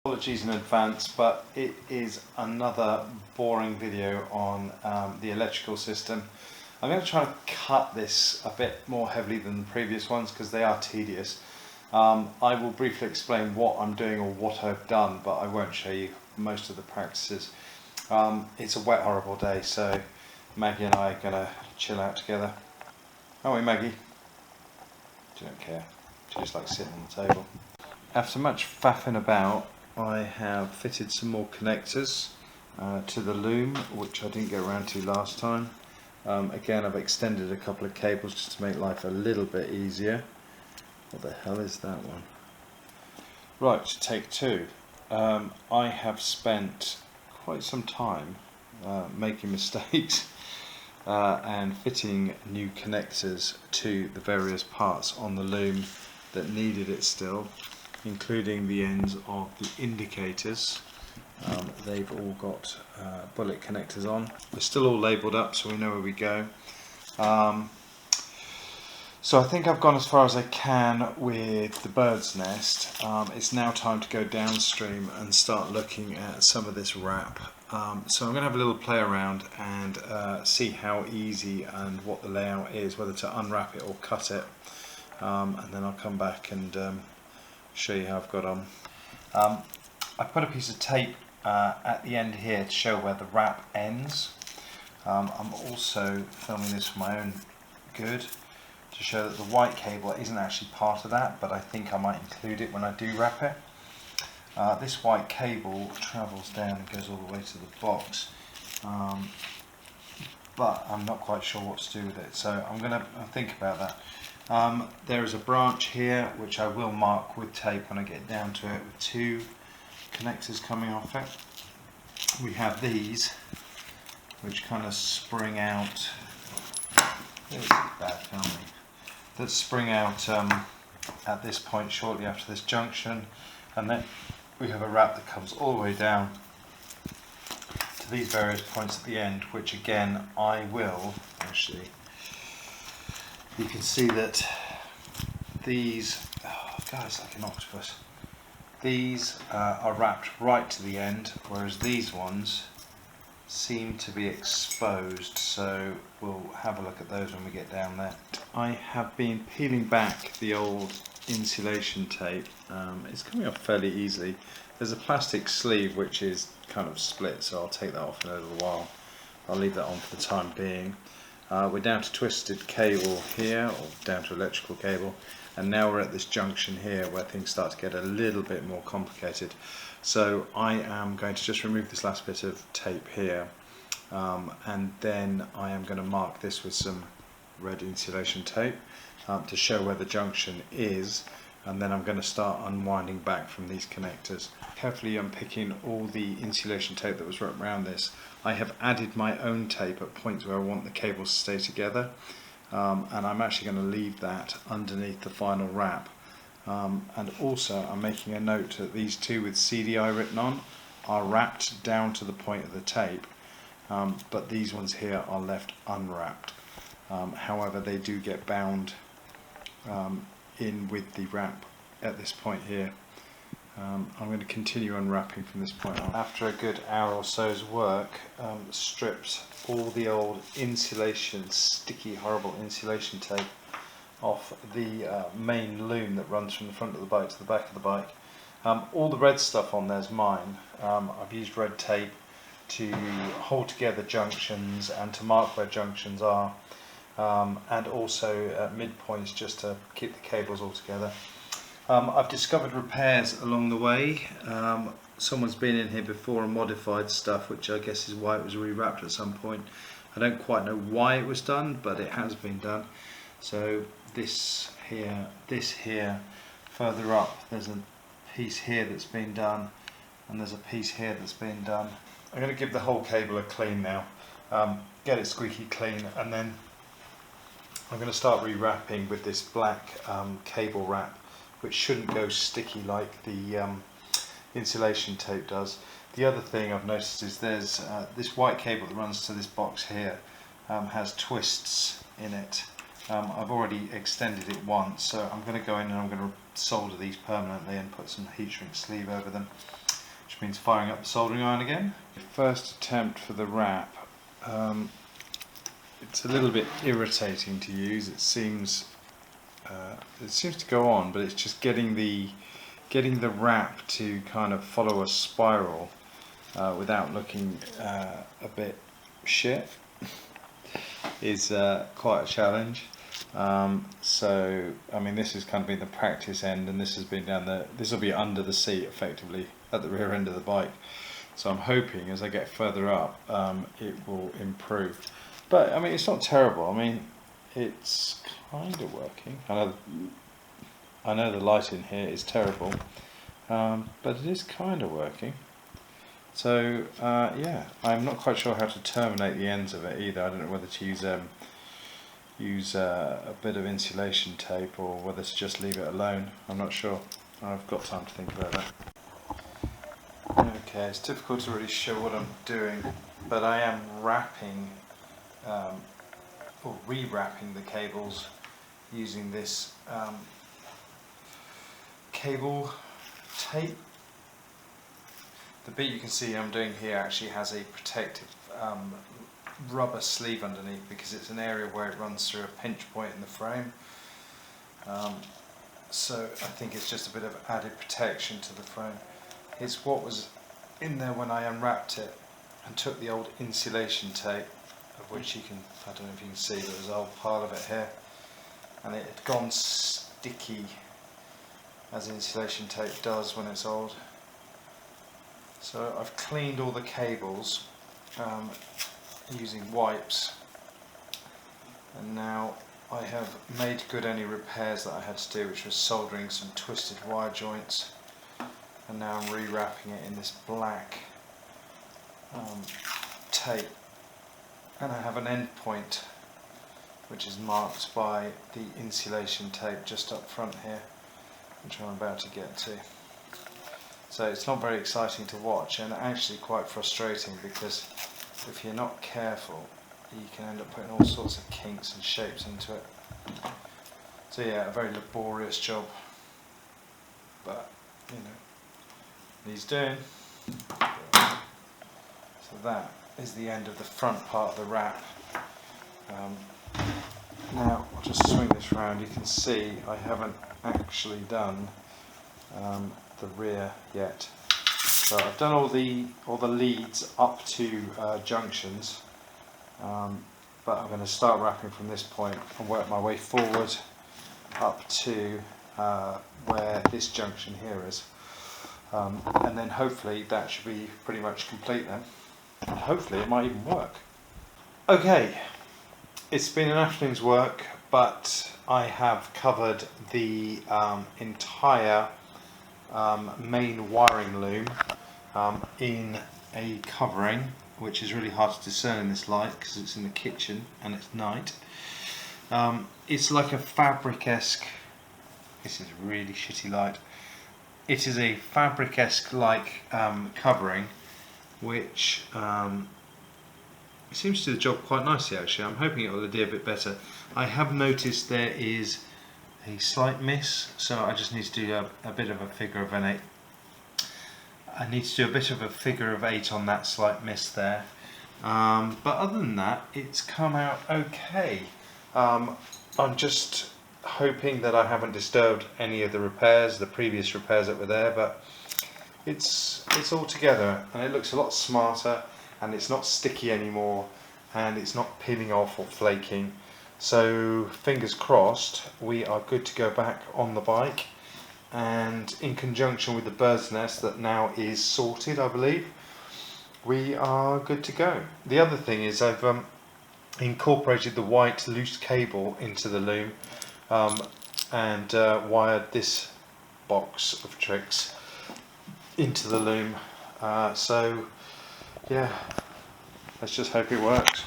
Apologies in advance, but it is another boring video on the electrical system. I'm going to try to cut this a bit more heavily than the previous ones because they are tedious. I will briefly explain what I'm doing or what I've done, but I won't show you most of the practices. It's a wet, horrible day, so Maggie and I are going to chill out together. Aren't we, Maggie? She don't care. She just likes sitting on the table. After much faffing about, I have fitted some more connectors to the loom, which I didn't get around to last time. Again, I've extended a couple of cables just to make life a little bit easier. What the hell is that one? Right, take two. I have spent quite some time making mistakes and fitting new connectors to the various parts on the loom that needed it still, including the ends of the indicators. They've all got bullet connectors on. They're still all labelled up so we know where we go. So I think I've gone as far as I can with the bird's nest. It's now time to go downstream and start looking at some of this wrap. So I'm going to have a little play around and see how easy and what the layout is, whether to unwrap it or cut it, and then I'll come back and show you how I've got on. I've put a piece of tape at the end here to show where the wrap ends. I'm also filming this for my own good to show that the white cable isn't actually part of that, but I think I might include it when I do wrap it. This white cable travels down and goes all the way to the box, but I'm not quite sure what to do with it, so I'm going to think about that. There is a branch here which I will mark with tape when I get down to it, with two connectors coming off it. We have these which kind of spring out. This is bad filming. That spring out at this point shortly after this junction, and then we have a wrap that comes all the way down to these various points at the end, which again I will actually. You can see that these, oh God, it's like an octopus. These are wrapped right to the end, whereas these ones seem to be exposed, so we'll have a look at those when we get down there. I have been peeling back the old insulation tape. It's coming off fairly easily. There's a plastic sleeve which is kind of split, so I'll take that off in a little while. I'll leave that on for the time being. We're down to twisted cable here, or down to electrical cable, and now we're at this junction here where things start to get a little bit more complicated. So I am going to just remove this last bit of tape here, and then I am going to mark this with some red insulation tape to show where the junction is, and then I'm going to start unwinding back from these connectors. Carefully unpicking all the insulation tape that was wrapped around this. I have added my own tape at points where I want the cables to stay together, and I'm actually going to leave that underneath the final wrap. And also I'm making a note that these two with CDI written on are wrapped down to the point of the tape, but these ones here are left unwrapped. However, they do get bound in with the wrap at this point here. I'm going to continue unwrapping from this point on. After a good hour or so's work, stripped all the old insulation, sticky, horrible insulation tape off the main loom that runs from the front of the bike to the back of the bike. All the red stuff on there is mine. I've used red tape to hold together junctions and to mark where junctions are, and also at midpoints just to keep the cables all together. I've discovered repairs along the way. Someone's been in here before and modified stuff, which I guess is why it was rewrapped at some point. I don't quite know why it was done, but it has been done. So this here, further up, there's a piece here that's been done, and there's a piece here that's been done. I'm going to give the whole cable a clean now, get it squeaky clean, and then I'm going to start rewrapping with this black cable wrap, which shouldn't go sticky like the insulation tape does. The other thing I've noticed is there's this white cable that runs to this box here has twists in it. I've already extended it once, so I'm going to go in and I'm going to solder these permanently and put some heat shrink sleeve over them. which means firing up the soldering iron again. First attempt for the wrap. It's a little bit irritating to use. It seems to go on, but it's just getting the wrap to kind of follow a spiral without looking a bit shit is quite a challenge. So I mean, this has kind of been the practice end, and this has been this will be under the seat effectively at the rear end of the bike. So I'm hoping as I get further up it will improve. But I mean, it's not terrible. I mean, it's kind of working. I know the light in here is terrible, but it is kind of working. So yeah, I'm not quite sure how to terminate the ends of it either. I don't know whether to use a bit of insulation tape or whether to just leave it alone. I'm not sure. I've got time to think about that. Okay, it's difficult to really show what I'm doing, but I am wrapping or rewrapping the cables using this cable tape. The bit you can see I'm doing here actually has a protective rubber sleeve underneath, because it's an area where it runs through a pinch point in the frame. So I think it's just a bit of added protection to the frame. It's what was in there when I unwrapped it and took the old insulation tape, of which you can, I don't know if you can see, but there's a whole pile of it here, and it had gone sticky, as insulation tape does when it's old. So I've cleaned all the cables using wipes, and now I have made good any repairs that I had to do, which was soldering some twisted wire joints, and now I'm rewrapping it in this black tape, and I have an end point which is marked by the insulation tape just up front here, which I'm about to get to. So it's not very exciting to watch, and actually quite frustrating, because if you're not careful you can end up putting all sorts of kinks and shapes into it. So yeah, a very laborious job, but you know, needs doing. So that is the end of the front part of the wrap. Now I'll just swing this round. You can see I haven't actually done the rear yet. So I've done all the leads up to junctions, but I'm going to start wrapping from this point and work my way forward up to where this junction here is, and then hopefully that should be pretty much complete then, and hopefully it might even work. Okay, it's been an afternoon's work, but I have covered the entire main wiring loom in a covering, which is really hard to discern in this light because it's in the kitchen and it's night. It's like a fabric-esque, this is really shitty light, it is a fabric-esque like covering, which seems to do the job quite nicely actually. I'm hoping it will do a bit better. I have noticed there is a slight miss, so I just need to do a bit of a figure of an 8. I need to do a bit of a figure of 8 on that slight miss there, but other than that it's come out okay. I'm just hoping that I haven't disturbed any of the repairs, the previous repairs that were there, but it's all together and it looks a lot smarter, and it's not sticky anymore, and it's not peeling off or flaking. So fingers crossed we are good to go back on the bike, and in conjunction with the bird's nest that now is sorted, I believe, we are good to go. The other thing is I've incorporated the white loose cable into the loom and wired this box of tricks into the loom. So yeah, let's just hope it works.